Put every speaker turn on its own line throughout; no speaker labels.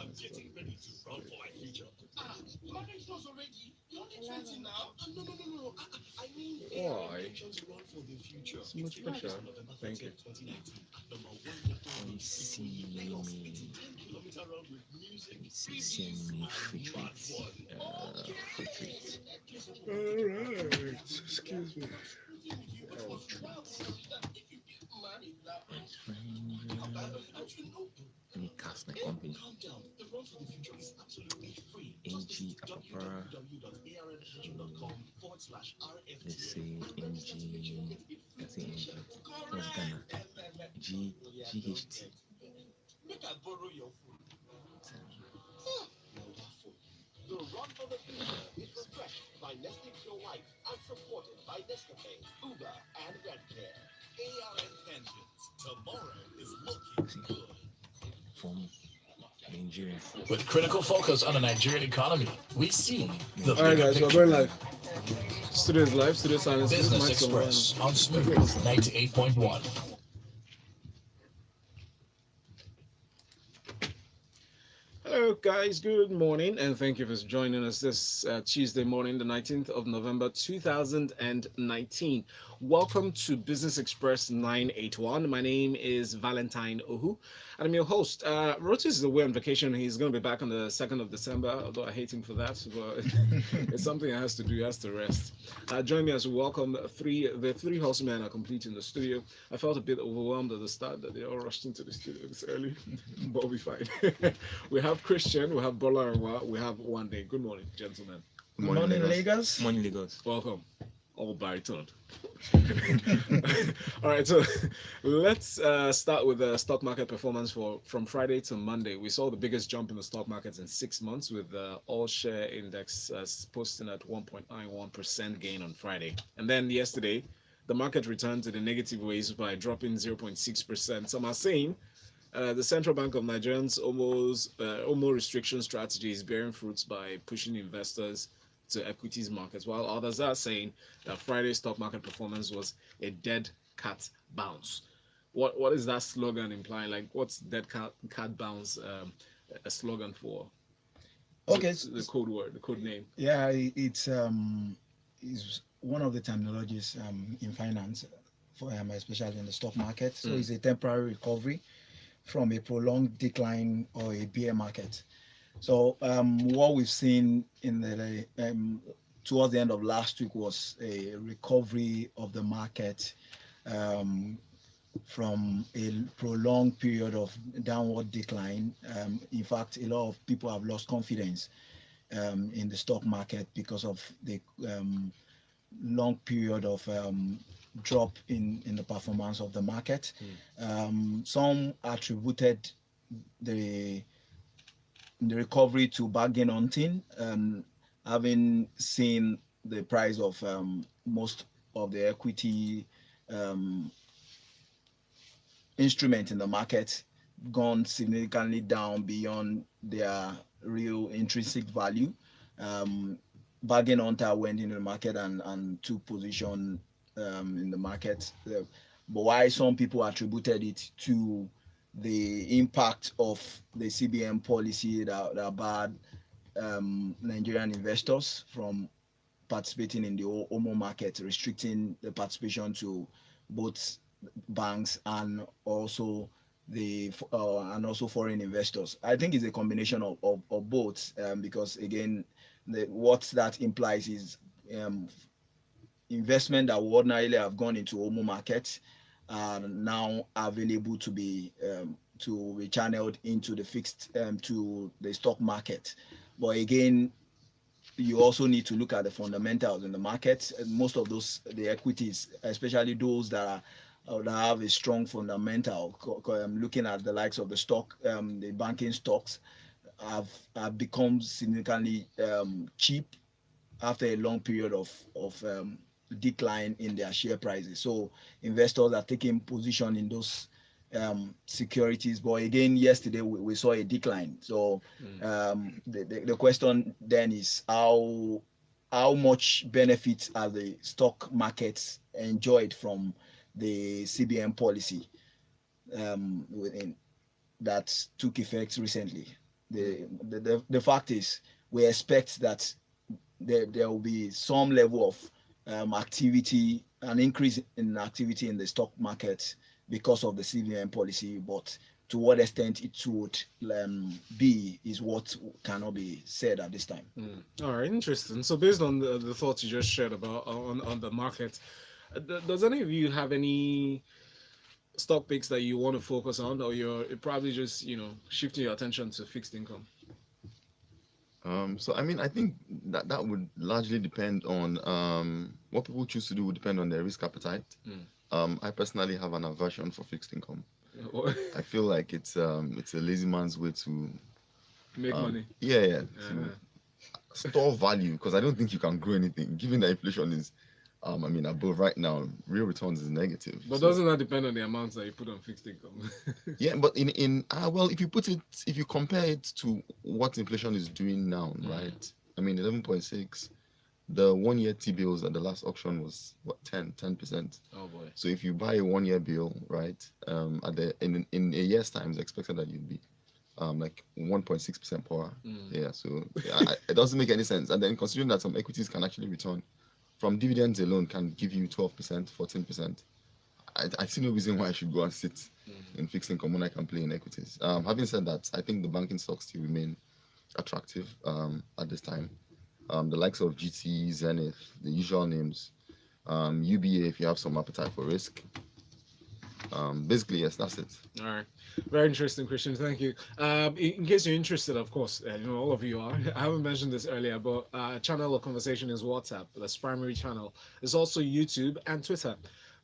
I'm getting ready to run for my future. My pension's already. You're only 20 now. No. I mean,
Why?
pensions run for the future.
So much pressure. Thank you.
2019 at number one
You see
Lagos
me.
10-kilometer round with music,
Send me free
mad
treats.
fun.
Free treats.
Alright. Excuse me.
Free treats. Best friend. Any cast my company.
Calm down. The run for the future is absolutely free.
NG Apapara.
www.arnffuture.com/rft.
Let's say NG. Let's say NG. What's Ghana? GHT.
Make I borrow your phone. The Run for the Future is refreshed by Nestle Pure Life and supported by Nescafe, Uber, and Redcare. ARN Pensions. Tomorrow is looking good.
From Nigeria.
With critical focus on the Nigerian economy, we see the
Alright,
bigger
guys, we're
picture.
going live. Studio is live. Studio silence.
Business Express on Smooth 98.1.
Hello, guys. Good morning, and thank you for joining us this Tuesday morning, the 19th of November, 2019. Welcome to Business Express 981. My name is Valentine Ohu, and I'm your host. Rotis is away on vacation. He's going to be back on the 2nd of December, although I hate him for that, but it's something he has to do. He has to rest. Join me as we welcome the three horsemen are complete in the studio. I felt a bit overwhelmed at the start that they all rushed into the studio this early, but we'll be fine. We have Christian, we have Bola, and we have One Day. Good morning, gentlemen.
Good
morning, Lagos.
Morning, Lagos.
Welcome. All baritone. All right, so let's start with the stock market performance from Friday to Monday. We saw the biggest jump in the stock markets in 6 months, with the all share index posting at 1.91% gain on Friday. And then yesterday, the market returned to the negative ways by dropping 0.6%. Some are saying the Central Bank of Nigeria's almost restriction strategy is bearing fruits by pushing investors to equities markets, while others are saying that Friday's stock market performance was a dead cat bounce. What is that slogan implying? Like, what's dead cat bounce a slogan for?
Okay,
The code word, the code name.
yeah, it's one of the terminologies in finance, for especially in the stock market. So it's a temporary recovery from a prolonged decline or a bear market. So what we've seen in the towards the end of last week was a recovery of the market from a prolonged period of downward decline. In fact, a lot of people have lost confidence in the stock market because of the long period of drop in the performance of the market. Some attributed the recovery to bargain hunting, having seen the price of most of the equity instrument in the market gone significantly down beyond their real intrinsic value. Bargain hunter went into the market and took position in the market. But why some people attributed it to the impact of the CBN policy that barred Nigerian investors from participating in the OMO market, restricting the participation to both banks and also foreign investors. I think it's a combination of both, because again, what that implies is investment that would ordinarily have gone into OMO market are now available to be channeled into the fixed to the stock market. But again, you also need to look at the fundamentals in the market. Most of the equities, especially those that have a strong fundamental, looking at the likes of the stock, the banking stocks, have become significantly cheap after a long period of decline in their share prices. So investors are taking position in those securities. But again, yesterday we saw a decline. So the question then is how much benefit are the stock markets enjoyed from the CBN policy that took effect recently. The fact is, we expect that there will be some level of activity, an increase in activity in the stock market because of the CBN policy, but to what extent it would be is what cannot be said at this time.
All right, interesting. So based on the thoughts you just shared about on the market, does any of you have any stock picks that you want to focus on, or you're probably just shifting your attention to fixed income?
So I mean, I think that would largely depend on what people choose to do would depend on their risk appetite. I personally have an aversion for fixed income. I feel like it's a lazy man's way to
Make money.
Yeah, to store value, because I don't think you can grow anything given that inflation is I mean above right now. Real returns is negative.
But
so,
doesn't that depend on the amounts that you put on fixed income?
yeah, but well, if you compare it to what inflation is doing now, right? I mean 11.6. The 1 year T-bills at the last auction was what 10%.
Oh boy.
So if you buy a 1 year bill, right, in a year's time, it's expected that you'd be like 1.6% poorer. Yeah, so it doesn't make any sense. And then considering that some equities can actually return from dividends alone can give you 12%, 14%. I see no reason why I should go and sit in fixed income when I can play in equities. Having said that, I think the banking stocks still remain attractive at this time. The likes of GT, Zenith, the usual names, UBA if you have some appetite for risk. Basically, yes, that's it.
All right, very interesting, Christian. Thank you. In case you're interested, of course, all of you are. I haven't mentioned this earlier, but channel of conversation is WhatsApp. That's primary channel. There's also YouTube and Twitter.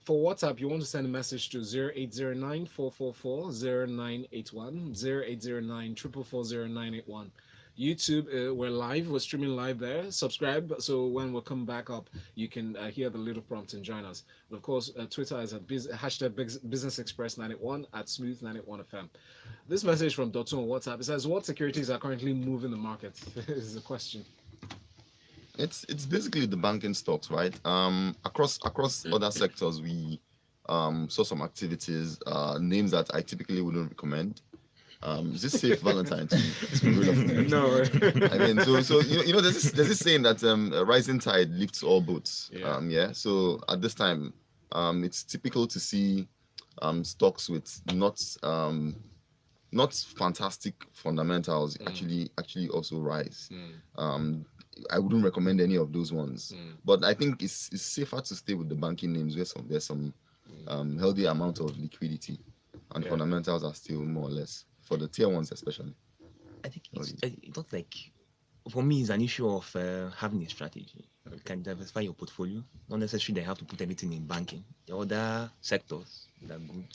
For WhatsApp, you want to send a message to 0809 444 0981 0809 444 0981. YouTube, we're live. We're streaming live there. Subscribe so when we come back up, you can hear the little prompt and join us. But of course, Twitter is at hashtag Business Express 91 at Smooth 91 FM. This message from Dotun on WhatsApp, it says, what securities are currently moving the market? This is a question.
It's basically the banking stocks, right? Across other sectors, we saw some activities, names that I typically wouldn't recommend. Is this safe Valentine to
No.
I mean, so there's this saying that a rising tide lifts all boats.
Yeah.
So at this time, it's typical to see stocks with not fantastic fundamentals actually also rise. I wouldn't recommend any of those ones, but I think it's safer to stay with the banking names where there's some healthy amount of liquidity and fundamentals are still more or less for the tier ones especially.
I think it's not like, for me, it's an issue of having a strategy. You can diversify your portfolio. Not necessarily they have to put everything in banking. The other sectors that are good.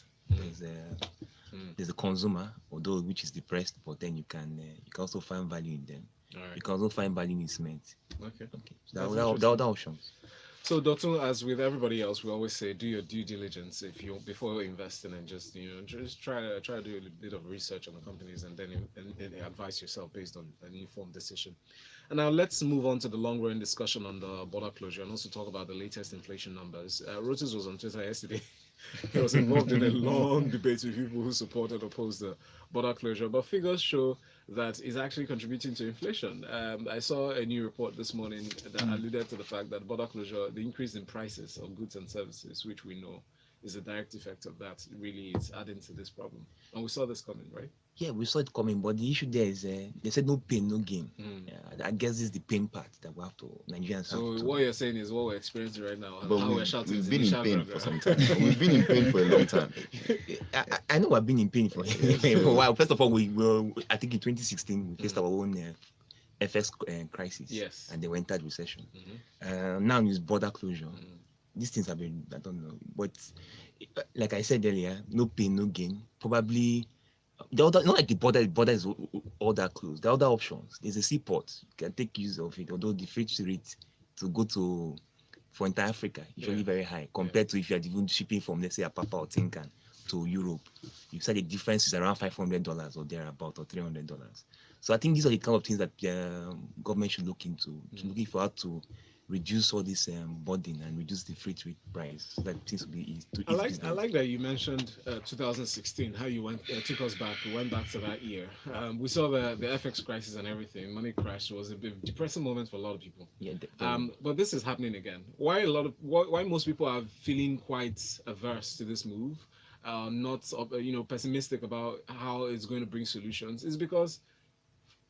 There's a consumer, although which is depressed, but then you can also find value in them.
Right.
You can also find value in cement.
Okay.
So the other options.
So, Dotun, as with everybody else, we always say do your due diligence before investing, and just try to do a bit of research on the companies, and then advise yourself based on an informed decision. And now let's move on to the long run discussion on the border closure, and also talk about the latest inflation numbers. Rotus was on Twitter yesterday. He was involved in a long debate with people who supported or opposed the border closure, but figures show that is actually contributing to inflation. I saw a new report this morning that alluded to the fact that border closure, the increase in prices of goods and services, which we know is a direct effect of that, really is adding to this problem. And we saw this coming, right?
Yeah, we saw it coming, but the issue there is they said no pain, no gain. I guess this is the pain part that we have to, Nigerians
So
have to.
what you're saying is what we're experiencing right now.
But
How we're shouting
we've
is
been in
initial
pain
paragraph.
for some time. We've been in pain for a long time.
I know I've been in pain for a while. First of all, I think in 2016 we faced our own FX crisis.
Yes.
And they entered recession. Now it's border closure. These things have been, I don't know, but like I said earlier, no pain, no gain. Probably the other, not like the border is all that close. The other options, there's a seaport. You can take use of it, although the freight rate to go to for entire Africa is usually very high compared to if you're even shipping from, let's say, Apapa or Tinkan to Europe. You said the difference is around $500 or thereabout, or $300. So I think these are the kind of things that government should look into, looking for how to reduce all this burden and reduce the freight rate price so that things will be easy to
I
ease
like
business.
that you mentioned 2016, how you took us back. We went back to that year. We saw the FX crisis and everything. Money crash was a bit depressing moment for a lot of people.
Yeah,
But this is happening again. Why most people are feeling quite averse to this move, not pessimistic about how it's going to bring solutions, is because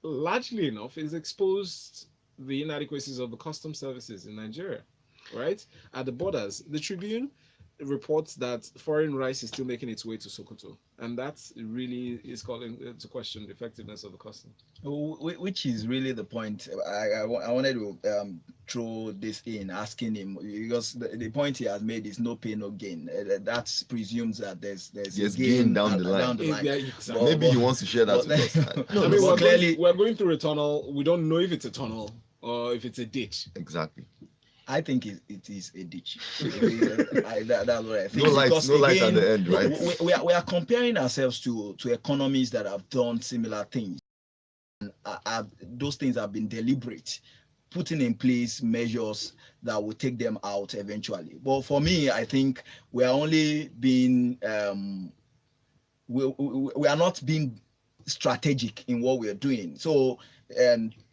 largely enough it's exposed the inadequacies of the custom services in Nigeria, right? At the borders, the Tribune reports that foreign rice is still making its way to Sokoto, and that really is calling into question the effectiveness of the custom.
Which is really the point. I wanted to throw this in, asking him, because the point he has made is no pain, no gain. That presumes that there's
Yes, gain down the line.
Down the line.
Yeah, exactly.
Maybe he wants to share that with us.
No,
I mean,
but clearly,
we're going through a tunnel. We don't know if it's a tunnel or if it's a ditch.
Exactly.
I think it is a ditch. That's what I think.
No lights,
Because
no lights at
again,
the end, right?
we are comparing ourselves to economies that have done similar things. Those things have been deliberate, putting in place measures that will take them out eventually. But for me, I think we are only being we are not being strategic in what we are doing. So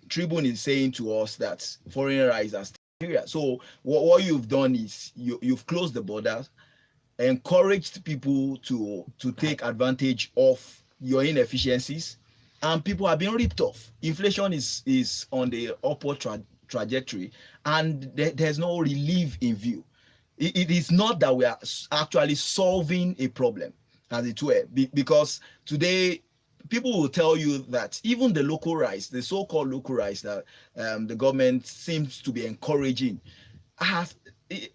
Tribune is saying to us that foreign rice are still here. So what you've done is you've closed the borders, encouraged people to take advantage of your inefficiencies, and people are being ripped off. Inflation is on the upward trajectory, and there's no relief in view. It is not that we are actually solving a problem, as it were, because today people will tell you that even the local rice, the so-called local rice that the government seems to be encouraging,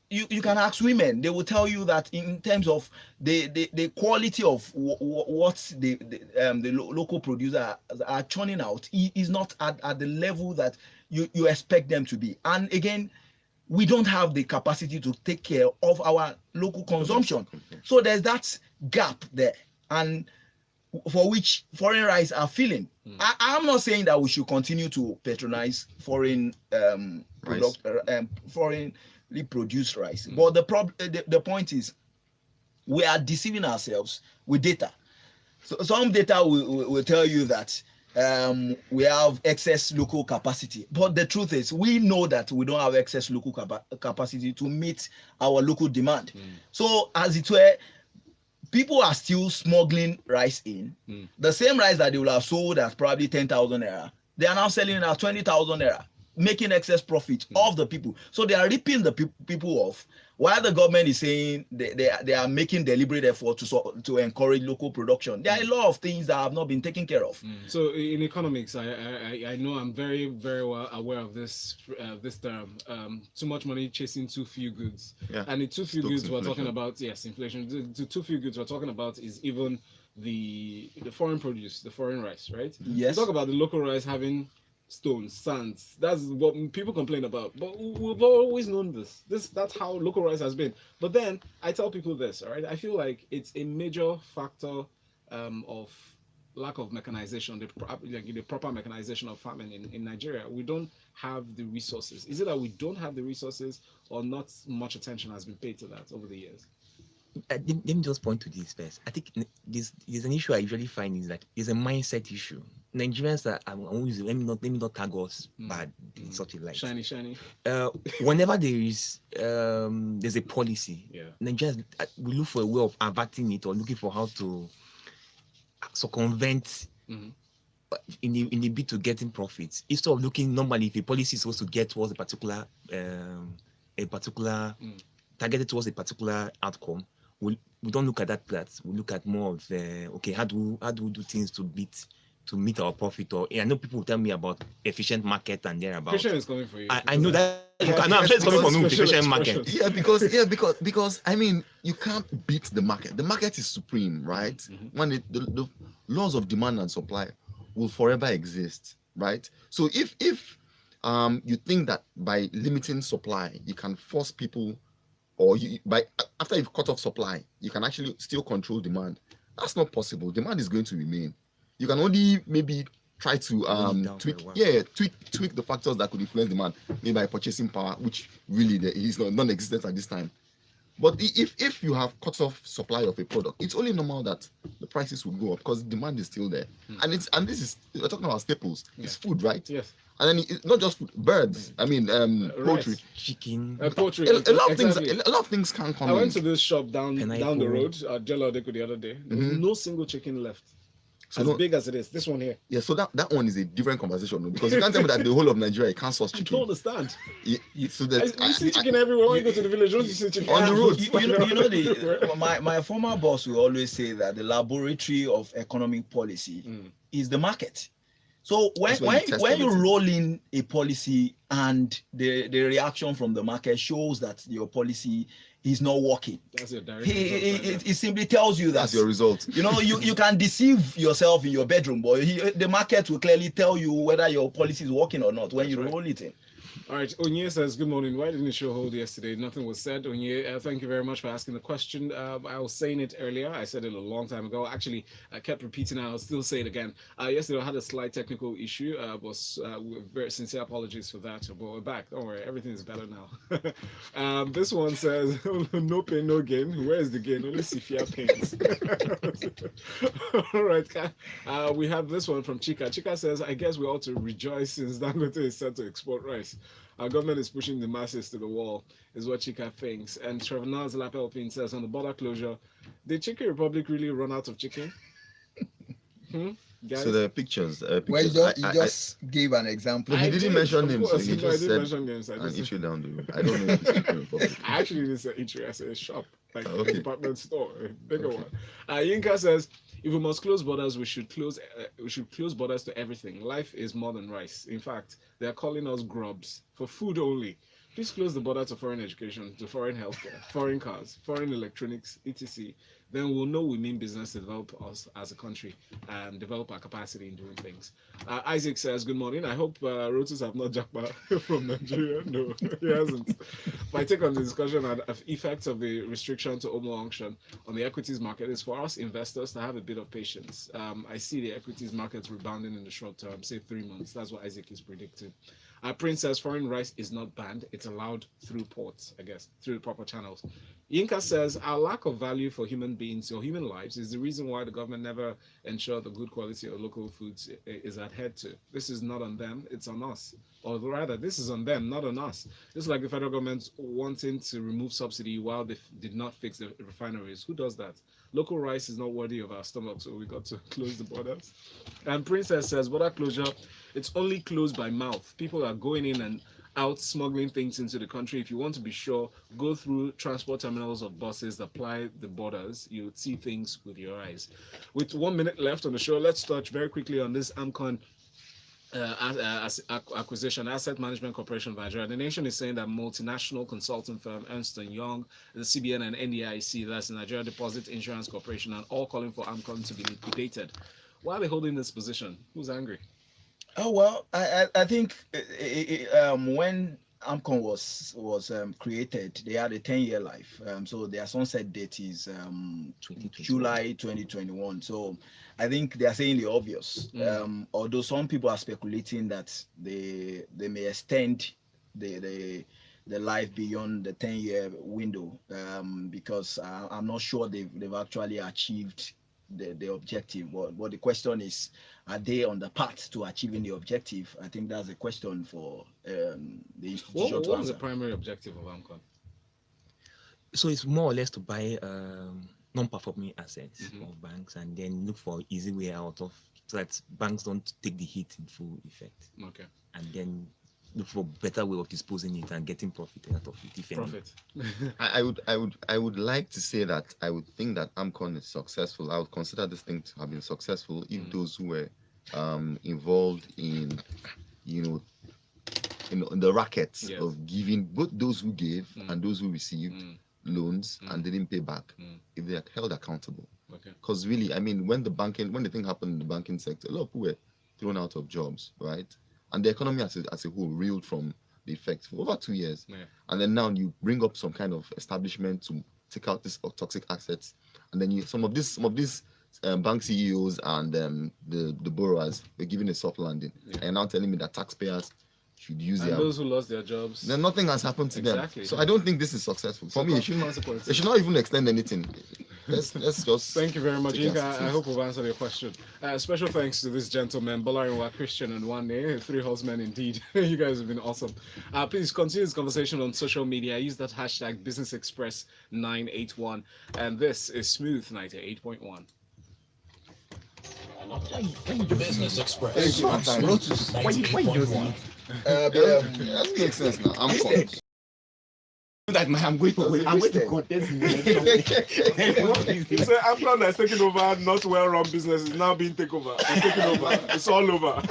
you can ask women, they will tell you that in terms of the quality of what the local producers are churning out is not at the level that you expect them to be. And again, we don't have the capacity to take care of our local consumption. So there's that gap there, and for which foreign rice are feeling. I'm not saying that we should continue to patronize foreign foreignly produced rice, but the point is we are deceiving ourselves with data. So some data will tell you that we have excess local capacity, but the truth is we know that we don't have excess local capacity to meet our local demand. So as it were, people are still smuggling rice in. The same rice that they will have sold at probably 10,000 naira, they are now selling it at 20,000 naira, making excess profit of the people. So they are ripping the people off, while the government is saying they are making deliberate effort to encourage local production. There are a lot of things that have not been taken care of.
So in economics, I know I'm very, very well aware of this term. Too much money chasing too few goods.
Yeah.
And the too few
Stokes
goods we're talking
inflation.
about, yes, inflation. The too few goods we're talking about is even the foreign produce, the foreign rice, right?
Yes.
We talk about the local rice having stones, sands. That's what people complain about. But we've always known this. That's how local rice has been. But then I tell people this, all right? I feel like it's a major factor of lack of mechanization, the proper mechanization of farming in Nigeria. We don't have the resources. Is it that we don't have the resources, or not much attention has been paid to that over the years?
Let me just point to this first. I think there's an issue I usually find is that there's a mindset issue. Nigerians are always, let me not tag us bad in such a light.
Shiny.
Whenever there's a policy,
Yeah.
Nigerians we look for a way of averting it, or looking for how to circumvent in the bid to getting profits. Instead of looking normally, if a policy is supposed to get towards a particular targeted towards a particular outcome, we don't look at that. We look at more of okay, how do we do things to meet our profit? Or I know people will tell me about efficient market and thereabout.
Efficient is coming for you.
I know that. I'm sure it's coming from efficient market.
Yeah, because I mean, you can't beat the market. The market is supreme, right? When the laws of demand and supply will forever exist, right? So if you think that by limiting supply you can force people, or after you've cut off supply you can actually still control demand, that's not possible. Demand is going to remain. You can only maybe try to
Bring it down for a
tweak,
while.
tweak the factors that could influence demand, maybe by purchasing power, which really is non-existent at this time. But if you have cut off supply of a product, it's only normal that the prices will go up because demand is still there. And this is, we're talking about staples. It's food, right?
Yes.
And then it's not just food, birds. I mean, poultry.
Rice.
Chicken.
Poultry.
A lot of
exactly.
things. A lot of things can come
I
in.
went to this shop down the
Pineapple.
road at Jello Deco the other day. There was no single chicken left.
So
As
no-
big as it is. This one here.
Yeah, so that one is a different conversation, no? Because you can't tell me that the whole of Nigeria can't source
I don't
chicken.
understand.
So
I,
that
you see chicken everywhere. When you go to the village, don't you see chicken
On the road.
My former boss will always say that the laboratory of economic policy is the market. So
That's where you test
when you
everything.
roll in a policy and the reaction from the market shows that your policy is not working,
That's your direct result right there.
it simply tells you that
That's your result.
you know you can deceive yourself in your bedroom, but the market will clearly tell you whether your policy is working or not when
That's
you
right.
roll it in.
All right, Onye says, good morning. Why didn't the show hold yesterday? Nothing was said. Onye, thank you very much for asking the question. I was saying it earlier. I said it a long time ago. Actually, I kept repeating it. I'll still say it again. Yesterday, I had a slight technical issue. Very sincere apologies for that. But we're back. Don't worry. Everything is better now. This one says, no pain, no gain. Where is the gain? Only Sifia pains. All right. We have this one from Chika. Chika says, I guess we ought to rejoice since Dangote is set to export rice. Our government is pushing the masses to the wall, is what Chika thinks. And Trevor Naz Lapelpin says, on the border closure, did Chicken Republic really run out of chicken? Guys?
So the pictures.
Well,
pictures
you just gave an example.
No, he didn't mention
of
names.
course.
He
No, I
just
didn't
said
mention names. I
an
just-
issue down the road. I don't know if it's Chicken Republic.
I actually didn't say eatery, I said a shop, like
Okay.
a department store, a bigger
Okay.
one. Yinka says, if we must close borders, we should close borders to everything. Life is more than rice. In fact, they are calling us grubs for food only. Please close the border to foreign education, to foreign healthcare, foreign cars, foreign electronics, etc. Then we'll know we mean business to develop us as a country and develop our capacity in doing things. Isaac says, good morning. I hope Rotus have not jackpot from Nigeria. No, he hasn't. My take on the discussion and effects of the restriction to Omo auction on the equities market is for us investors to have a bit of patience. I see the equities markets rebounding in the short term, say 3 months. That's what Isaac is predicting. Prince says foreign rice is not banned. It's allowed through ports, I guess, through the proper channels. Yinka says our lack of value for human beings or human lives is the reason why the government never ensured the good quality of local foods is adhered to. This is not on them, it's on us. Or rather, this is on them, not on us. Just like the federal government wanting to remove subsidy while they did not fix the refineries. Who does that? Local rice is not worthy of our stomach, so we got to close the borders. And Princess says, border closure, it's only closed by mouth. People are going in and out smuggling things into the country. If you want to be sure, go through transport terminals of buses that ply the borders. You'll see things with your eyes. With 1 minute left on the show, let's touch very quickly on this AMCON acquisition, Asset Management Corporation of Nigeria. The Nation is saying that multinational consulting firm Ernst & Young, the CBN and NDIC, that's the Nigeria Deposit Insurance Corporation, are all calling for AMCON to be liquidated. Why are they holding this position? Who's angry?
Oh well, I think when AMCON was created, they had a 10-year life. So their sunset date is
2021.
July 2021. So I think they are saying the obvious. Although some people are speculating that they may extend the life beyond the 10-year window, because I'm not sure they've actually achieved the objective. But the question is, are they on the path to achieving the objective? I think that's a question for the institution to
What was the
answer.
primary objective of AMCON?
So it's more or less to buy non-performing assets
Mhm.
of banks and then look for easy way out of, so that banks don't take the hit in full effect,
Okay.
and then look for better way of disposing it and getting profit out of it. If any.
Profit.
I would like to say that I would think that AMCON is successful. I would consider this thing to have been successful if those who were involved in, in the rackets
Yes.
of giving, both those who gave and those who received loans and didn't pay back, if they are held accountable.
Okay.
Because really, I mean, when the thing happened in the banking sector, a lot of people were thrown out of jobs, right? And the economy as a whole reeled from the effects for over 2 years.
Yeah.
And then now you bring up some kind of establishment to take out these toxic assets, and then some of these bank CEOs and the borrowers were given a soft landing.
Yeah.
And now telling me that taxpayers should use
And
their.
those who lost their jobs.
Then nothing has happened to
Exactly.
them. So I don't think this is successful.
So
For me, it should not even extend anything. Let's just.
Thank you very much,
take it as
Inka.
it
I
is.
hope we've answered your question. Special thanks to this gentleman, Bolarinwa, Christian, and Wande, three horsemen indeed. You guys have been awesome. Please continue this conversation on social media. Use that hashtag BusinessExpress981. And this is Smooth 98.1.
Business Express.
Thank you, Martin.
Lotus.
Why you
98.1.
That makes sense now. I'm confused.
That I'm going to contest in the election.
So Amplon has taken over not well-run business is now being taken over. It's all over.